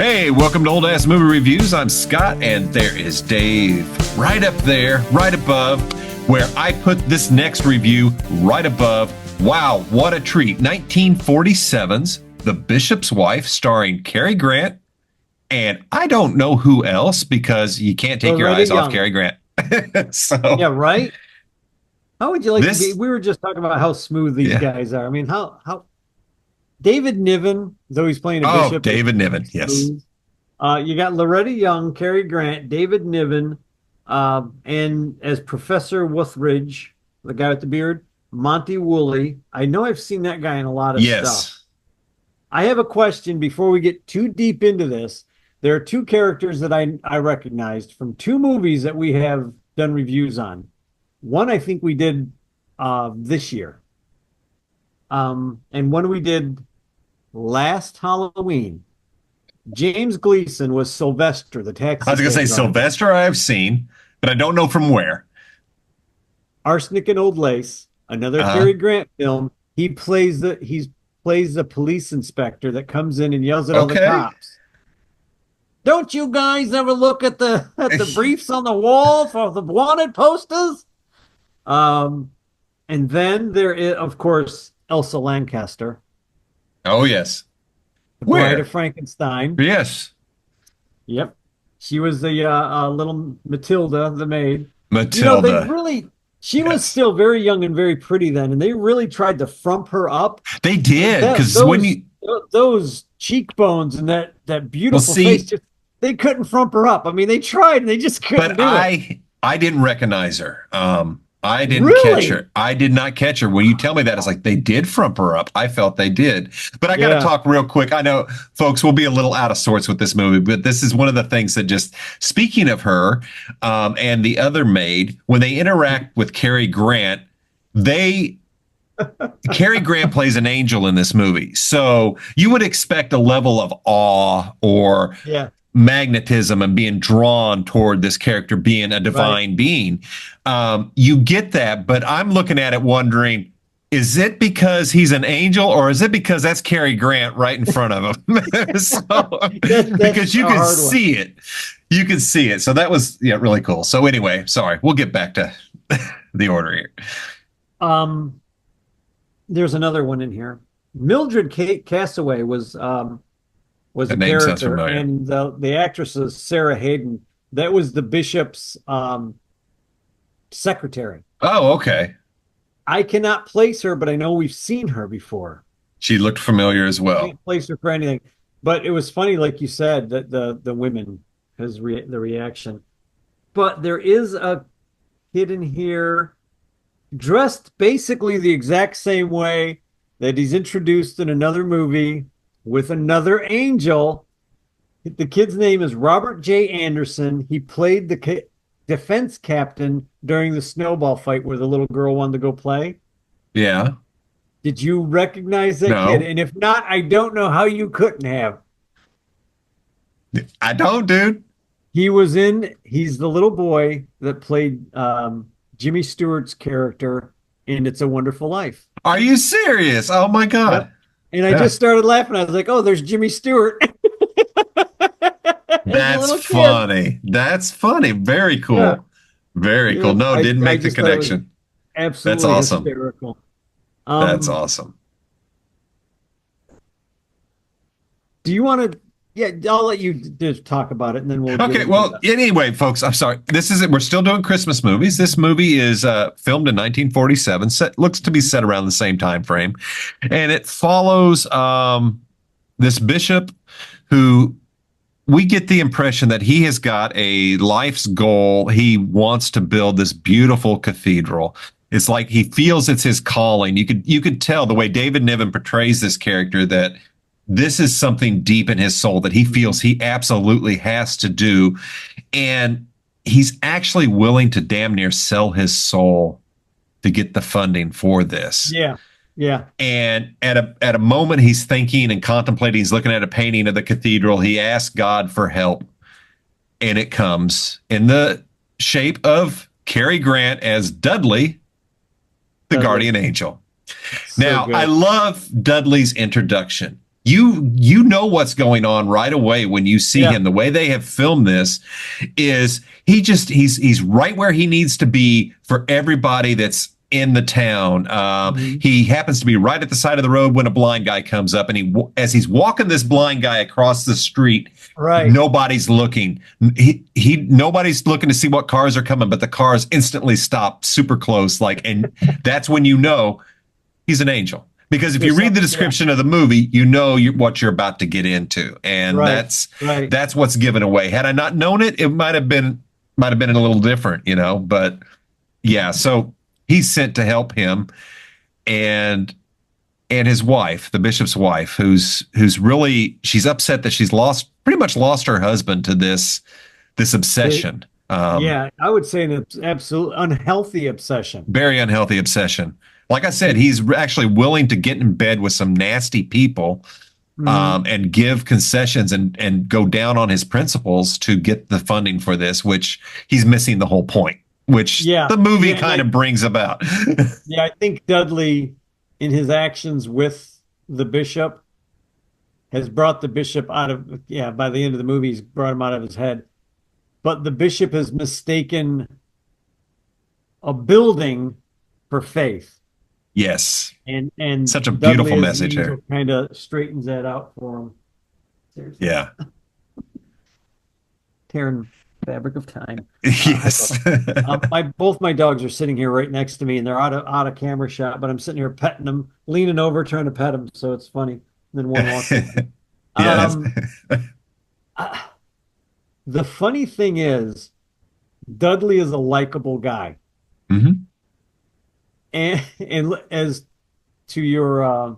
Hey, welcome to Old Ass Movie Reviews. I'm Scott, and there is Dave right up there, right above, where I put this next review right above. Wow, what a treat. 1947's The Bishop's Wife, starring Cary Grant, and I don't know who else, because you can't take your eyes off Cary Grant. Yeah, right? How would you like to be? We were just talking about how smooth these guys are. I mean, how David Niven, though he's playing a bishop. David Niven, yes. You got Loretta Young, Cary Grant, David Niven, and as Professor Wuthridge, the guy with the beard, Monty Woolley. I know I've seen that guy in a lot of stuff. I have a question before we get too deep into this. There are two characters that I recognized from two movies that we have done reviews on. One I think we did this year. And one we did last Halloween. James Gleason was Sylvester, the taxi. I was going to say Sylvester I've seen, but I don't know from where. Arsenic and Old Lace, another Cary Grant film. He plays the police inspector that comes in and yells at all the cops. Don't you guys ever look at the briefs on the wall for the wanted posters? And then there is, of course, Elsa Lanchester. Oh, yes. The Bride of Frankenstein. Yes. Yep. She was the little Matilda, the maid. Matilda. You know, she was still very young and very pretty then, and they really tried to frump her up. They did, because those cheekbones and that beautiful face, they couldn't frump her up. I mean, they tried and they just couldn't do it. I didn't recognize her. I didn't catch her. I did not catch her. When you tell me that, it's like they did frump her up. I felt they did. But I got to talk real quick. I know folks will be a little out of sorts with this movie, but this is one of the things that just, speaking of her and the other maid, when they interact with Cary Grant, Cary Grant plays an angel in this movie. So you would expect a level of awe or magnetism and being drawn toward this character being a divine being. You get that, but I'm looking at it wondering, is it because he's an angel, or is it because that's Cary Grant right in front of him? Because you can see it. You can see it. So that was really cool. So anyway, sorry, we'll get back to the order here. There's another one in here. Mildred Castaway was a character, and the actress is Sarah Hayden. That was the bishop's secretary. Oh, okay. I cannot place her, but I know we've seen her before. She looked familiar as well. I can't place her for anything. But it was funny, like you said, that the women, the reaction. But there is a kid in here dressed basically the exact same way that he's introduced in another movie with another angel. The kid's name is Robert J. Anderson. He played the defense captain during the snowball fight where the little girl wanted to go play. Yeah. Did you recognize that kid? And if not, I don't know how you couldn't have. I don't, dude. He's the little boy that played Jimmy Stewart's character in It's a Wonderful Life. Are you serious? Oh my God. Yep. And I just started laughing. I was like, oh, there's Jimmy Stewart. That's funny. That's funny. Very cool. Yeah. Very cool. No, didn't make the connection. Absolutely. That's awesome. Hysterical. That's awesome. Do you want to? Yeah, I'll let you just talk about it, and then we'll. Okay. Well, anyway, folks, I'm sorry. This is it. We're still doing Christmas movies. This movie is filmed in 1947. Looks to be set around the same time frame, and it follows this bishop who we get the impression that he has got a life's goal. He wants to build this beautiful cathedral. It's like he feels it's his calling. You could tell the way David Niven portrays this character that this is something deep in his soul that he feels he absolutely has to do. And he's actually willing to damn near sell his soul to get the funding for this. Yeah. Yeah. And at a moment he's thinking and contemplating, he's looking at a painting of the cathedral. He asks God for help, and it comes in the shape of Cary Grant as Dudley, the guardian angel. So now, good. I love Dudley's introduction. you know what's going on right away when you see Yeah. him. The way they have filmed this is he's right where he needs to be for everybody that's in the town. Mhm. He happens to be right at the side of the road when a blind guy comes up, and as he's walking this blind guy across the street, Right. nobody's looking. Nobody's looking to see what cars are coming, but the cars instantly stop super close, like, and that's when you know he's an angel. Because if you There's read the some, yeah. description of the movie, you know what you're about to get into, and Right. Right. that's what's given away. Had I not known it, it might have been a little different, But yeah, so he's sent to help him, and his wife, the bishop's wife, who's really she's upset that she's pretty much lost her husband to this They, obsession. yeah, I would say an absolute unhealthy obsession. Very unhealthy obsession. Like I said, he's actually willing to get in bed with some nasty people, Mhm. and give concessions and go down on his principles to get the funding for this, which he's missing the whole point, which Yeah. the movie Yeah. kind of brings about. Yeah, I think Dudley, in his actions with the bishop, has brought the bishop out of, yeah, by the end of the movie, he's brought him out of his head. But the bishop has mistaken a building for faith. Yes, And such a Dudley beautiful as the message angel here. kind of straightens that out for him. Seriously. Yeah. Tearing fabric of time. Hi, Yes. Bubba. Both my dogs are sitting here right next to me, and they're out of camera shot. But I'm sitting here petting them, leaning over, trying to pet them. So it's funny. And then one walks in. Yes. Um, uh, the funny thing is, Dudley is a likable guy, Hmm. and as to your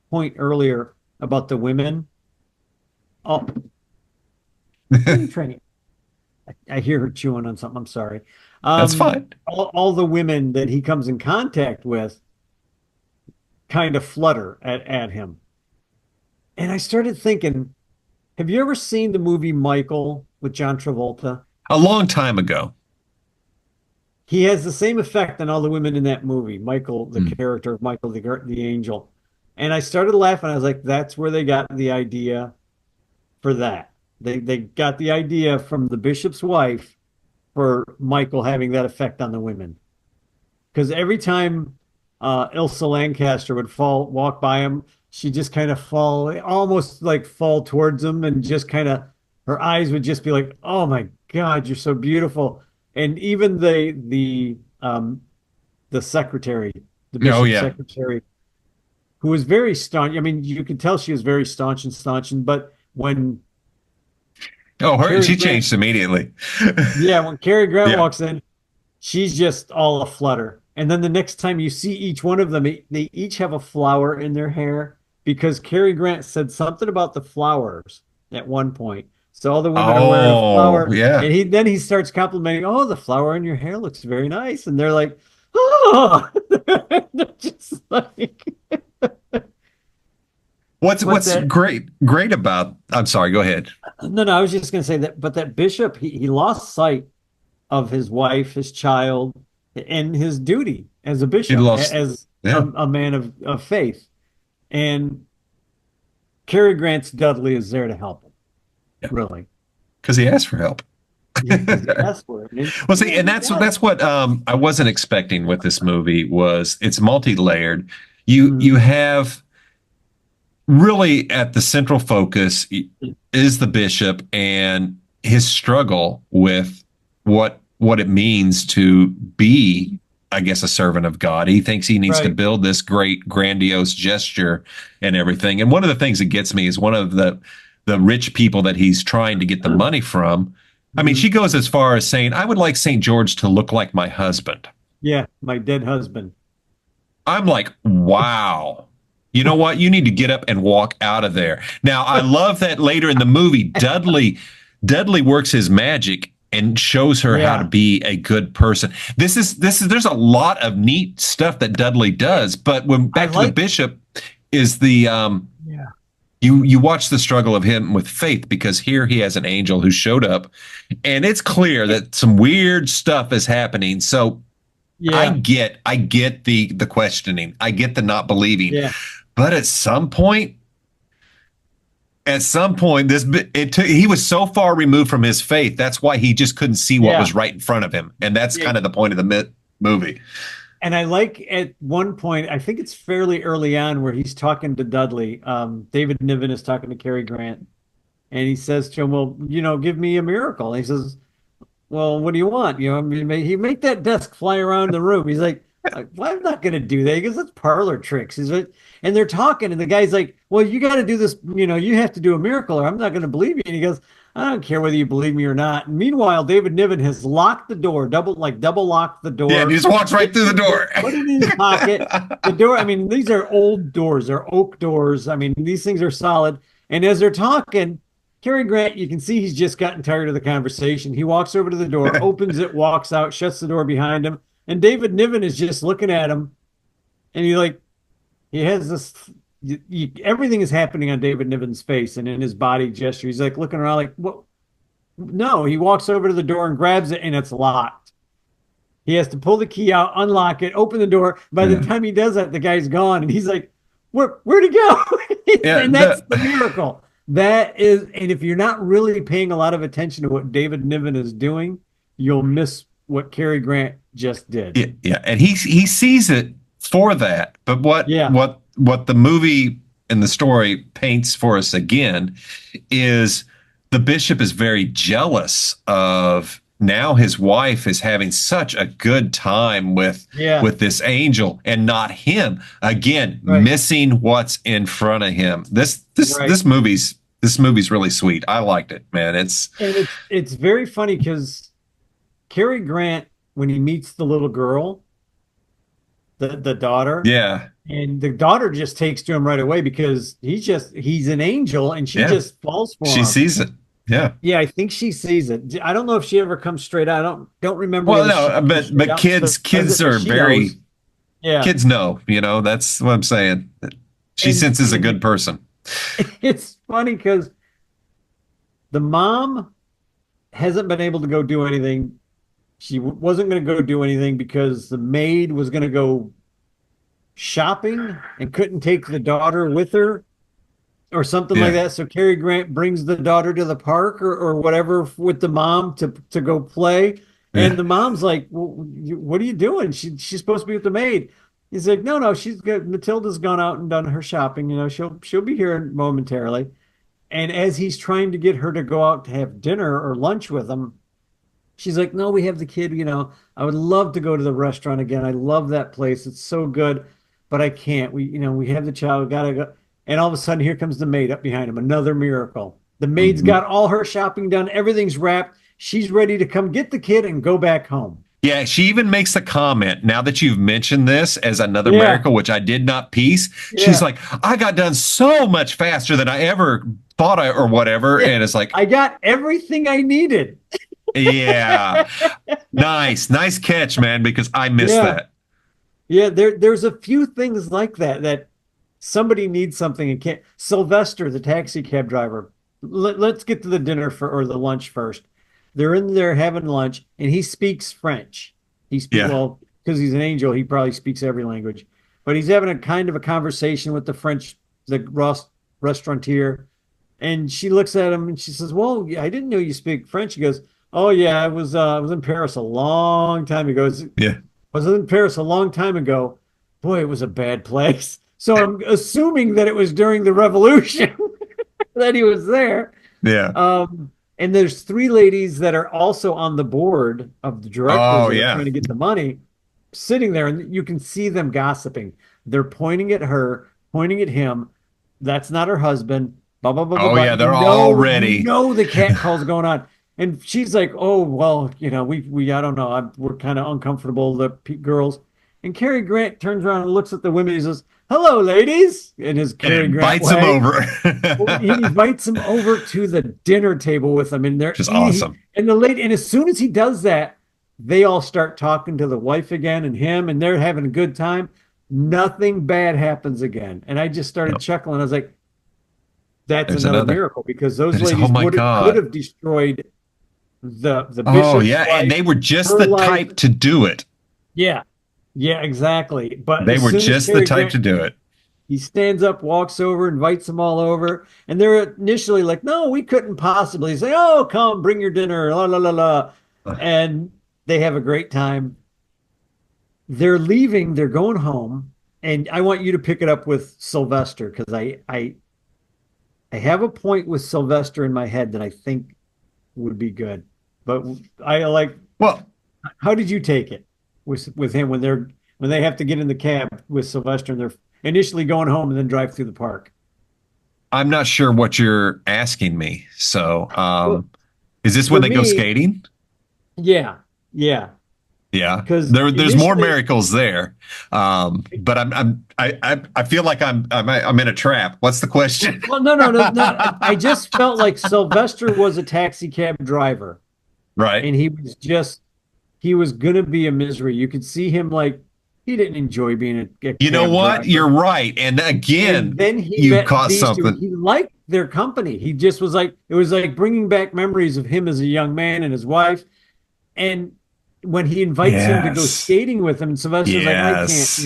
point earlier about the women, oh, what are you trying? I hear her chewing on something. I'm sorry. That's fine. All the women that he comes in contact with kind of flutter at him. And I started thinking, have you ever seen the movie Michael with John Travolta? A long time ago. He has the same effect on all the women in that movie, Michael, the Mm. character of Michael, the angel. And I started laughing. I was like, that's where they got the idea for that. They got the idea from the bishop's wife for Michael having that effect on the women. Because every time Ilsa Lancaster would walk by him, she just kind of almost like fall towards him, and just kind of her eyes would just be like, "Oh my God, you're so beautiful." And even the secretary, the Oh bishop's yeah. secretary, who was very staunch. I mean, you could tell she was very staunch, but when Oh, Cary she Grant, changed immediately. yeah, when Cary Grant Yeah. walks in, she's just all aflutter. And then the next time you see each one of them, they each have a flower in their hair because Cary Grant said something about the flowers at one point. So all the women are wearing a Oh, flower, yeah. and he starts complimenting, "Oh, the flower in your hair looks very nice." And they're like, "Oh," they're just like, but What's that great about I'm sorry, go ahead. no, I was just going to say that, but that bishop, he lost sight of his wife, his child, and his duty as a He bishop, lost as yeah, a man of faith. And Cary Grant's Dudley is there to help him, yeah, really. because he asked for help. Yeah, because he asked for it. And Well, see, yeah, and he that's got it. that's what I wasn't expecting with this movie was it's multi-layered. You Mhm. have really at the central focus is the bishop and his struggle with what it means to be, I guess, a servant of God. He thinks he needs to Right. build this great grandiose gesture and everything. And one of the things that gets me is one of the rich people that he's trying to get the money from. I mean, Mhm. she goes as far as saying, I would like St. George to look like my husband. Yeah, my dead husband. I'm like, wow. You know what? You need to get up and walk out of there. Now, I love that later in the movie, Dudley works his magic and shows her how to Yeah, be a good person. This is there's a lot of neat stuff that Dudley does, but when I back to the like. bishop is the Yeah, you watch the struggle of him with faith because here he has an angel who showed up and it's clear that some weird stuff is happening. So yeah, I get the questioning. I get the not believing. yeah. But at some point, at some point, he was so far removed from his faith. That's why he just couldn't see what Yeah. was right in front of him, and that's Yeah. kind of the point of the movie. And I like at one point, I think it's fairly early on, where he's talking to Dudley. David Niven is talking to Cary Grant, and he says to him, "Well, give me a miracle." And he says, "Well, what do you want? I mean, he make that desk fly around the room." He's like, "Well, I'm not going to do that." He goes, "That's parlor tricks." He's like, and they're talking, and the guy's like, "Well, you got to do this. You have to do a miracle, or I'm not going to believe you." And he goes, "I don't care whether you believe me or not." And meanwhile, David Niven has locked the door, double locked the Yeah, and he door, just walks right through the door. put it in his pocket. The door. I mean, these are old doors. They're oak doors. I mean, these things are solid. And as they're talking, Cary Grant, you can see he's just gotten tired of the conversation. He walks over to the door, opens it, walks out, shuts the door behind him. And David Niven is just looking at him. And he has this, everything is happening on David Niven's face and in his body gesture. He's like looking around like, what? No, he walks over to the door and grabs it and it's locked. He has to pull the key out, unlock it, open the door. By the time he does that, the guy's gone. And he's like, where'd he go? Yeah, and that's the miracle. That is, and if you're not really paying a lot of attention to what David Niven is doing, you'll miss what Cary Grant just did. Yeah, and he sees it for that. But what the movie and the story paints for us again is the bishop is very jealous of now his wife is having such a good time with this angel and not him. Again, missing what's in front of him. This movie's really sweet. I liked it, man. It's very funny because Cary Grant, when he meets the little girl, the daughter, and the daughter just takes to him right away because he's an angel and she just falls for him. She sees it. Yeah, I think she sees it. I don't know if she ever comes straight out. I don't remember. Well, no, but kids are very kids know, that's what I'm saying. She senses a good person. It's funny because the mom hasn't been able to go do anything. She wasn't going to go do anything because the maid was going to go shopping and couldn't take the daughter with her or something like that. So Cary Grant brings the daughter to the park or whatever with the mom to go play. And the mom's like, well, what are you doing? She's supposed to be with the maid. He's like, no, Matilda's gone out and done her shopping. She'll be here momentarily. And as he's trying to get her to go out to have dinner or lunch with him, she's like, no, we have the kid. I would love to go to the restaurant again. I love that place. It's so good, but I can't. We have the child. Gotta go. And all of a sudden, here comes the maid up behind him. Another miracle. The maid's got all her shopping done. Everything's wrapped. She's ready to come get the kid and go back home. Yeah, she even makes the comment, now that you've mentioned this as another miracle, which I did not piece, she's like, I got done so much faster than I ever thought or whatever. And it's like, I got everything I needed. Yeah. Nice catch, man, because I missed that. Yeah, there's a few things like that somebody needs something and can't. Sylvester, the taxi cab driver, let's get to the dinner or the lunch first. They're in there having lunch, and he speaks French. Well, because he's an angel, he probably speaks every language. But he's having a kind of a conversation with the restaurateur, and she looks at him and she says, "Well, I didn't know you speak French." He goes, "Oh yeah, I was in Paris a long time ago." I was in Paris a long time ago. Boy, it was a bad place. So I'm assuming that it was during the revolution that he was there. Yeah. And there's three ladies that are also on the board of the directors trying to get the money, sitting there, and you can see them gossiping. They're pointing at her, pointing at him. That's not her husband. Blah, blah, blah, blah. Yeah, they're all ready. The cat call's going on. And she's like, oh, well, we I don't know. We're kind of uncomfortable, the girls. And Cary Grant turns around and looks at the women. He says, "Hello, ladies." And his Cary Grant bites him over. He invites them over to the dinner table with him, and they're just awesome. And and as soon as he does that, they all start talking to the wife again and him, and they're having a good time. Nothing bad happens again. And I just started chuckling. I was like, "That's another miracle," because those ladies could have destroyed the bishop's wife, and they were just the type to do it. Yeah, exactly. But they were just the type to do it. He stands up, walks over, invites them all over, and they're initially like, "No, we couldn't possibly." Say, "Oh, come, bring your dinner." La la la la, and they have a great time. They're leaving. They're going home, and I want you to pick it up with Sylvester because I have a point with Sylvester in my head that I think would be good. But I like, Well, how did you take it with him when they have to get in the cab with Sylvester and they're initially going home and then drive through the park? I'm not sure what you're asking me. So, Well, is this when for they go me, skating? yeah, yeah, Yeah, because there's more initially, miracles there. But I feel like I'm in a trap. What's the question? well, no, no, no, no. I just felt like Sylvester was a taxi cab driver, Right. and he was gonna be a misery. You could see him like he didn't enjoy being a You know cab what? driver. You're right. And And again, then he you met caught these two. something. He liked their company. He just was like, it was like bringing back memories of him as a young man and his wife. And when he invites him to go Yes. skating with him, and Sylvester's like, I can't, Yes.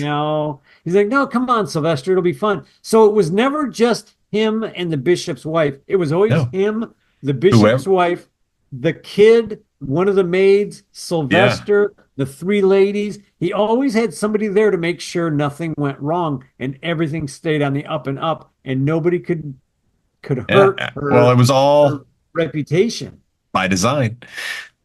He's like, no, come on, Sylvester, it'll be fun. So it was never just him and the bishop's wife. It was always No. him, the Whoever. bishop's wife, the kid, one of the maids, Yeah. Sylvester, the three ladies. He always had somebody there to make sure nothing went wrong and everything stayed on the up and up, and nobody could hurt Yeah. Well, it was her all reputation. by design.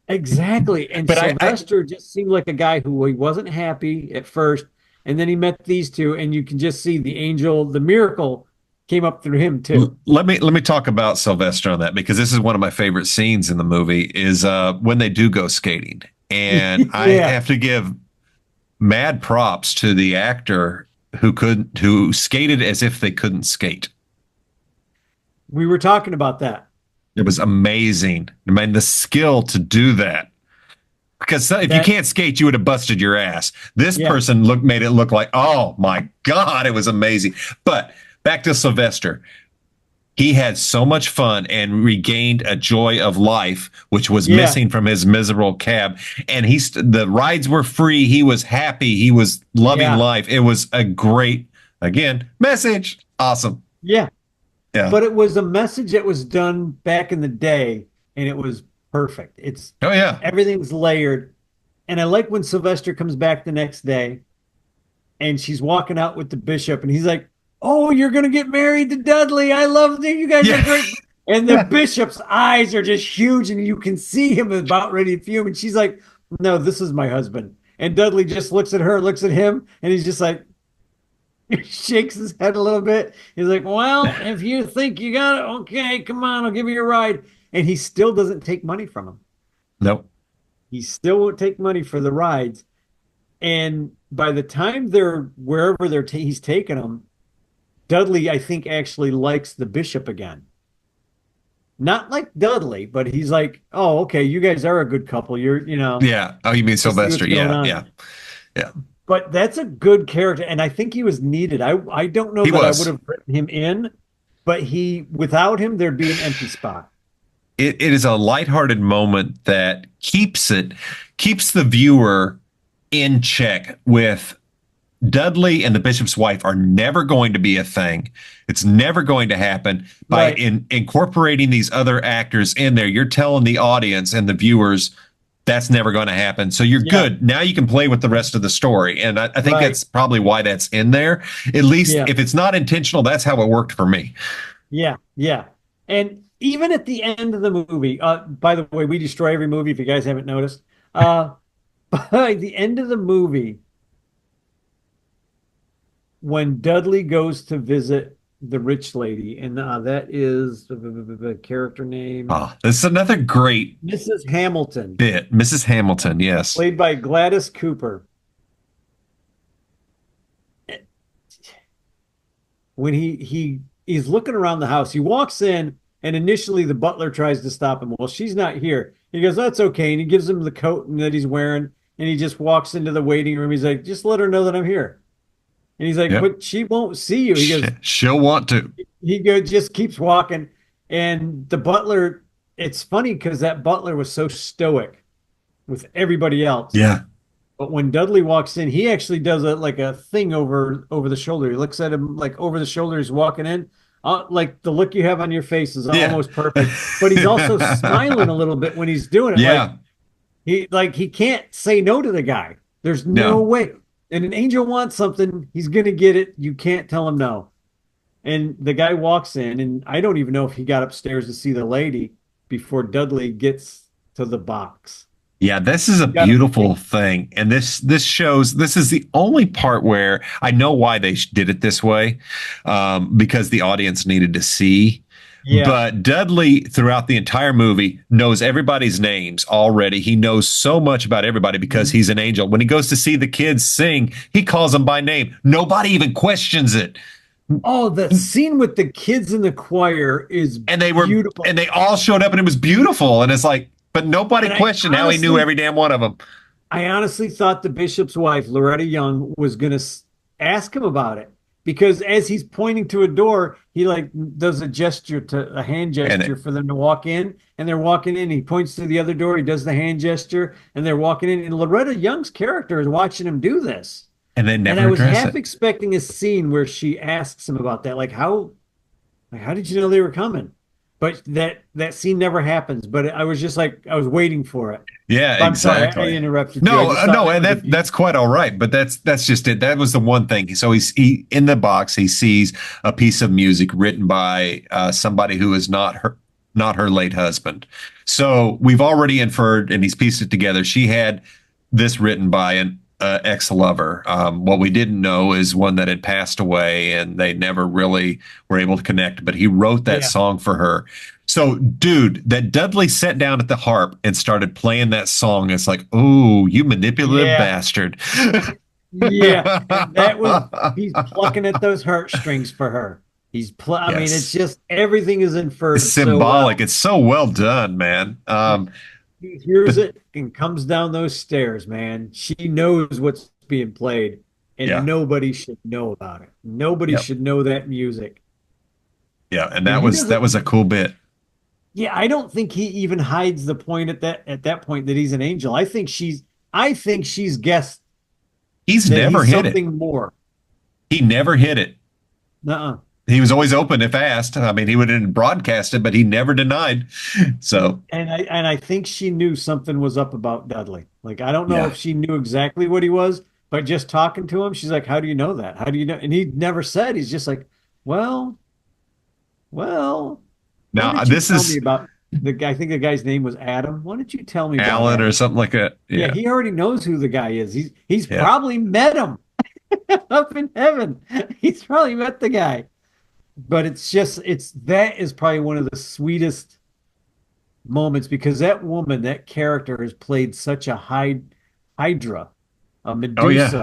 Exactly. And But Sylvester just seemed like a guy who he wasn't happy at first. And then he met these two, and you can just see the angel, the miracle came up through him too. let me talk about Sylvester on that because this is one of my favorite scenes in the movie is when they do go skating. And I Yeah. have to give mad props to the actor who skated as if they couldn't skate. We were talking about that. It was amazing. I mean, the skill to do that. Because if you That, can't skate, you would have busted your ass. This yeah, person made it look like, oh my God, it was amazing. But back to Sylvester. He had so much fun and regained a joy of life, which was yeah, missing from his miserable cab. And the rides were free. He was happy. He was loving yeah, life. It was a great, again, message. Awesome. yeah. Yeah. But it was a message that was done back in the day, and it was perfect. It's Oh yeah. everything's layered. And I like when Sylvester comes back the next day and she's walking out with the bishop, and he's like, "Oh, you're gonna get married to Dudley. I love you. You guys are Yeah. great." And the bishop's eyes are just huge, and you can see him about ready to fume. And she's like, "No, this is my husband." And Dudley just looks at her, looks at him, and he's just like, he shakes his head a little bit. He's like, "Well, if you think you got it, okay, come on, I'll give you a ride." And he still doesn't take money from him. Nope. He still won't take money for the rides. And by the time they're wherever he's taking them, Dudley, I think, actually likes the bishop again. Not like Dudley, but he's like, "Oh, okay, you guys are a good couple. Yeah. Oh, you mean I see what's Sylvester? going Yeah. on." Yeah. Yeah. But that's a good character, and I think he was needed. I don't know He that I would was. have written him in, but without him, there'd be an empty spot. It is a lighthearted moment that keeps the viewer in check with Dudley and the bishop's wife are never going to be a thing. It's never going to happen. By Right. Incorporating these other actors in there, you're telling the audience and the viewers that's never going to happen. So you're Yeah. good. Now you can play with the rest of the story. And I think Right. that's probably why that's in there. At least Yeah. if it's not intentional, that's how it worked for me. Yeah. Yeah. And even at the end of the movie, by the way, we destroy every movie if you guys haven't noticed. By the end of the movie, when Dudley goes to visit the rich lady, and that is the character name, Ah, this is another great Mrs. Hamilton, bit. Mrs. Hamilton, yes. played by Gladys Cooper. When he's looking around the house, he walks in, and initially the butler tries to stop him. Well, she's not here. He goes, "That's okay," and he gives him the coat that he's wearing, and he just walks into the waiting room. He's like, "Just let her know that I'm here." And he's like, Yep. "But she won't see you." He goes, She'll want to. just keeps walking. And the butler, it's funny because that butler was so stoic with everybody else. Yeah. But when Dudley walks in, he actually does a like a thing over the shoulder. He looks at him like over the shoulder. He's walking in. Like the look you have on your face is Yeah. almost perfect. But he's also smiling a little bit when he's doing it. Yeah. Like he can't say no to the guy. There's no No. way. And an angel wants something, he's gonna get it. You can't tell him no. And the guy walks in, and I don't even know if he got upstairs to see the lady before Dudley gets to the box. Yeah, this is a You gotta beautiful think. thing. And this shows this is the only part where I know why they did it this way, because the audience needed to see. Yeah. But Dudley, throughout the entire movie, knows everybody's names already. He knows so much about everybody because Mhm. he's an angel. When he goes to see the kids sing, he calls them by name. Nobody even questions it. Oh, the scene with the kids in the choir is And they were, beautiful. and they all showed up, and it was beautiful. And it's like, but nobody And I questioned how he knew honestly every damn one of them. I honestly thought the bishop's wife, Loretta Young, was going to ask him about it because as he's pointing to a door, he like does a gesture to a hand And gesture for them to walk in, and they're walking in. He points to the other door, he does the hand gesture, and they're walking in. And Loretta Young's character is watching him do this. they And I never was address half it. expecting a scene where she asks him about that, like how did you know they were coming? But that scene never happens. But I was just like I was waiting for it. Yeah, But I'm sorry, I exactly. interrupted you. I No, just thought no, that and was a that's beautiful. quite all right. But that's just it. That was the one thing. So he in the box. He sees a piece of music written by somebody who is not her late husband. So we've already inferred, and he's pieced it together. She had this written by an ex-lover. What we didn't know is one that had passed away, and they never really were able to connect. But he wrote that Yeah. song for her. So, dude, that Dudley sat down at the harp and started playing that song. It's like, oh, you manipulative Yeah. bastard. Yeah. And that was he's plucking at those heartstrings for her. I mean, it's Yes. just everything is It's inferred so symbolic. well. It's so well done, man. He hears But it and comes down those stairs, man. She knows what's being played, and yeah, nobody should know about it. Nobody yep, should know that music. yeah. And And that he was doesn't, a cool bit. yeah, I don't think he even hides the point at that point that he's an angel. I think she's guessed He's that never he's hit it. something more. He never hit it. Nuh-uh. He was always open if asked. I mean, he wouldn't broadcast it, but he never denied. So, And I think she knew something was up about Dudley. Like I don't know if yeah. she knew exactly what he was, but just talking to him, she's like, "How do you know that? How do you know?" And he never said. He's just like, "Well, well, why Now, don't you this tell me is about the guy?" I think the guy's name was Adam. Why don't you tell me about Alan or Adam? something like that. Yeah, Yeah. he already knows who the guy is. He's Yeah. probably met him up in heaven. He's probably met the guy. But it's that is probably one of the sweetest moments because that woman, that character has played such a Hydra, a Oh, yeah. Medusa,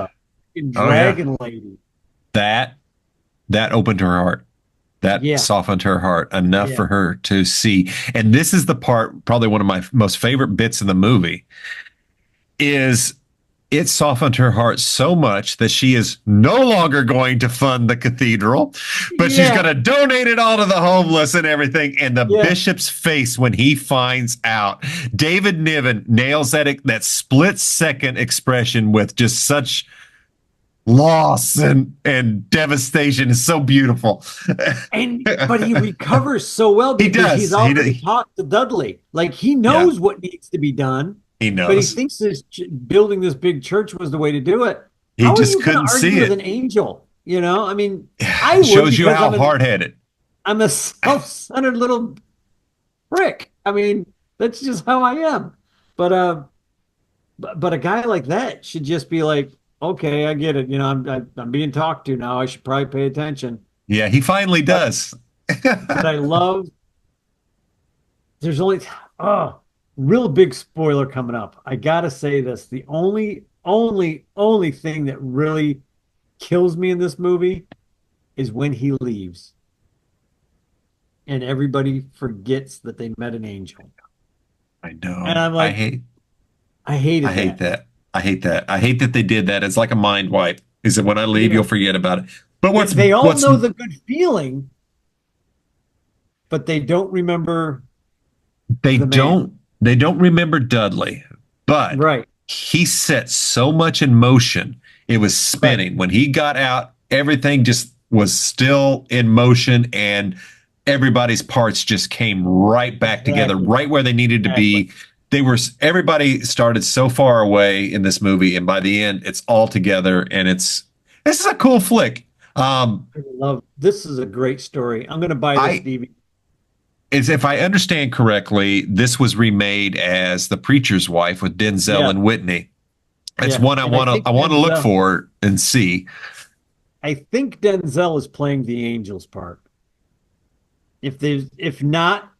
a Oh, yeah. dragon lady. That, that opened her heart. That Yeah, softened her heart enough yeah, for her to see. And this is the part, probably one of my most favorite bits in the movie, is it softened her heart so much that she is no longer going to fund the cathedral, but she's going yeah, to donate it all to the homeless and everything. And the yeah. bishop's face when he finds out, David Niven nails that split second expression with just such loss and devastation. Is so beautiful. And but he recovers so well He because he's does. already talked to Dudley. Like he Yeah, knows what needs to be done, he but he knows. thinks building this big church was the way to do it. He How are just you going to couldn't argue see with it. an angel? I mean, I It would shows you because how hard headed. I'm a self-centered little prick. I mean, that's just how I am. But but a guy like that should just be like, okay, I get it. I'm being talked to now. I should probably pay attention. Yeah, he finally But does. but I love. There's only oh, real big spoiler coming up. I gotta say this: the only thing that really kills me in this movie is when he leaves and everybody forgets that they met an angel. I And know. I'm like, I I hated hate that. that. I hate that. I hate that they did that. It's like a mind wipe. Is that when I leave, Yeah. you'll forget about it. But They all what's know the good feeling, but they don't remember they the man. don't they don't remember Dudley, but Right. he set so much in motion. It was Right. spinning. When he got out, everything just was still in motion, and everybody's parts just came right back together, Exactly. right where they needed to Exactly. be. Everybody started so far away in this movie, and by the end, it's all together, and this is a cool flick. I love this is a great story. I'm gonna buy this I DVD. is if I understand correctly, this was remade as The Preacher's Wife with Denzel Yeah, and Whitney. It's yeah. one And I want to look for and see. I think Denzel is playing the Angel's part. If not,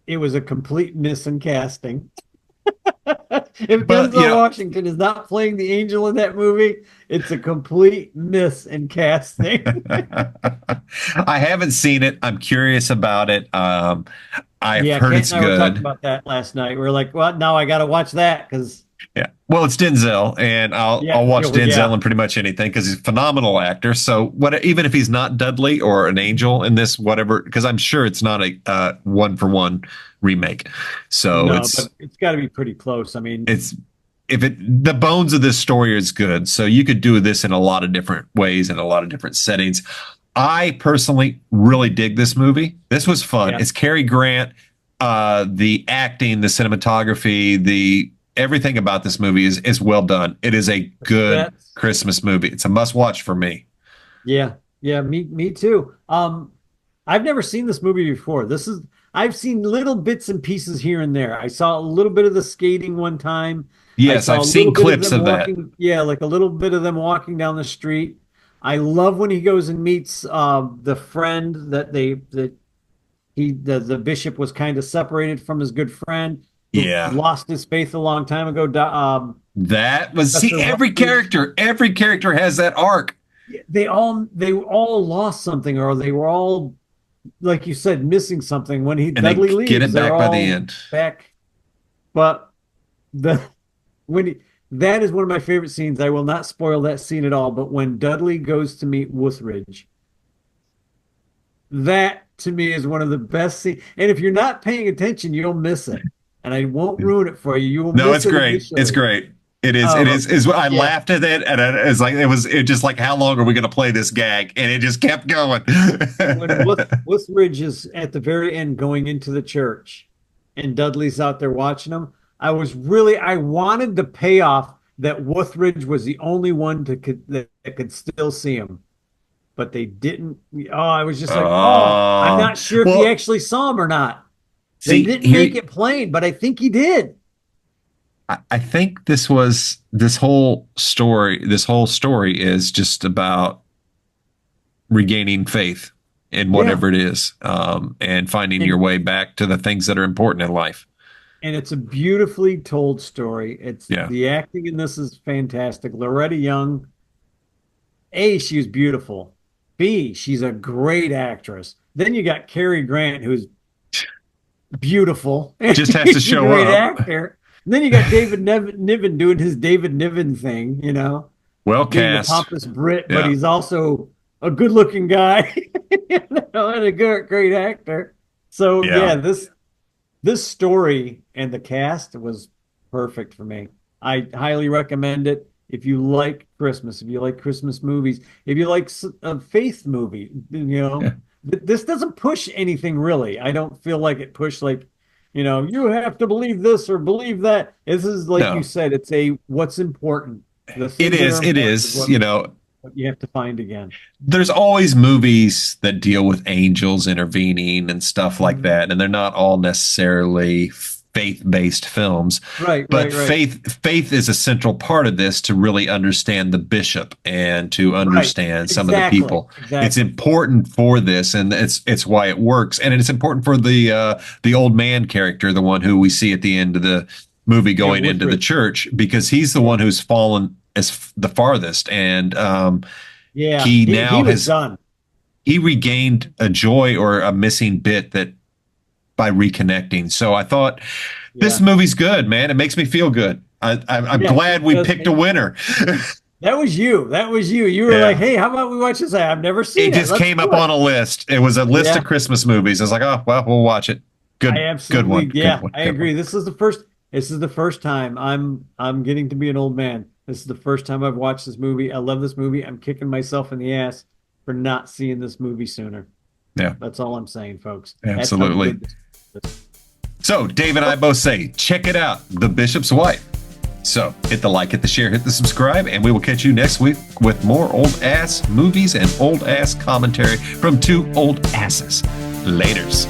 it was a complete miss in casting. If But you Denzel know, Washington is not playing the angel in that movie, it's a complete miss in casting. I haven't seen it. I'm curious about it. I've Yeah, heard Kent it's and I were talking good. about that last night. We are like, well, now I got to watch that because, Yeah. Well, it's Denzel, and yeah, I'll yeah, watch well, Denzel yeah, in pretty much anything because he's a phenomenal actor. So what, even if he's not Dudley or an angel in this, whatever, because I'm sure it's not a one for one remake. So no, but it's got to be pretty close. I mean, it's if it the bones of this story is good, so you could do this in a lot of different ways and a lot of different settings. I personally really dig this movie. This was fun. yeah, It's Cary Grant. The acting, the cinematography, the everything about this movie is well done. It is a good that's Christmas movie. It's a must watch for me. yeah, yeah, me too. I've never seen this movie before. I've seen little bits and pieces here and there. I saw a little bit of the skating one time. I Yes, saw I've a little seen bit of clips them of that. walking, yeah, like a little bit of them walking down the street. I love when he goes and meets the friend that the bishop was kind of separated from his good friend who Yeah. lost his faith a long time ago. That was see Professor Wuthridge. every character has that arc. They all lost something, or they were all, like you said, missing something. When he And they Dudley get leaves, it they're back by the all end. back. But the when he, that is one of my favorite scenes. I will not spoil that scene at all. But when Dudley goes to meet Wuthridge, that to me is one of the best scenes. And if you're not paying attention, you'll miss it. And I won't ruin it for you. You will No, miss it's it great. It's initially. great. It is. It But is. I yeah, laughed at it, and it's like it just like how long are we going to play this gag? And it just kept going. when Wuthridge is at the very end going into the church and Dudley's out there watching him, I wanted the payoff that Wuthridge was the only one that could still see him, but they didn't. Oh, I was just like, oh, I'm uh, not sure if he well, actually saw him or not. They see didn't make here. it plain, but I think he did. I think this was this whole story. This whole story is just about regaining faith in Yeah. whatever it is, and finding your And way back to the things that are important in life. and it's a beautifully told story. It's Yeah. the acting in this is fantastic. Loretta Young, A, she was beautiful. B, she's a great actress. Then you got Cary Grant, who's beautiful. Just has to He's a show great up. actor. And then you got David Niven doing his David Niven thing, Well being the cast. pompous Brit, but Yeah. he's also a good-looking guy, and a great actor. So Yeah. yeah, this story and the cast was perfect for me. I highly recommend it if you like Christmas, if you like Christmas movies, if you like a faith movie, Yeah. this doesn't push anything really. I don't feel like it pushed like, you have to believe this or believe that. This is like you No. said, it's a what's important. The It things that are is. It important is is. You know, what you have to find again. there's always movies that deal with angels intervening and stuff like Mhm. that, and they're not all necessarily faith-based films. Right, But right, right, faith is a central part of this to really understand the bishop and to right. understand some of the Exactly, people. It's exactly. important for this, and it's why it works, and it's important for the old man character, the one who we see at the end of the movie Yeah, going into the Woodbridge. church, because he's the Yeah, one who's fallen as the farthest, and yeah. he He now was has done. he regained a joy or a missing bit that by reconnecting. So I thought this Yeah, movie's good, man. It makes me feel good. I'm yeah. glad It we does picked a make me. winner. That was you. That was you. You were like, Yeah. "Hey, how about we watch this? I've never It seen it. just Let's came do up it." on a list. It was a list Yeah, of Christmas movies. I was like, oh, well, we'll watch it. I Good absolutely. one. Good Yeah, one. I Good one. agree. This is the first. This is the first time I'm getting to be an old man. This is the first time I've watched this movie. I love this movie. I'm kicking myself in the ass for not seeing this movie sooner. Yeah, That's all I'm saying, folks. absolutely. That's how good this is. So Dave and I both say, check it out, The Bishop's Wife. So hit the like, hit the share, hit the subscribe, and we will catch you next week with more old ass movies and old ass commentary from two old asses. Laters.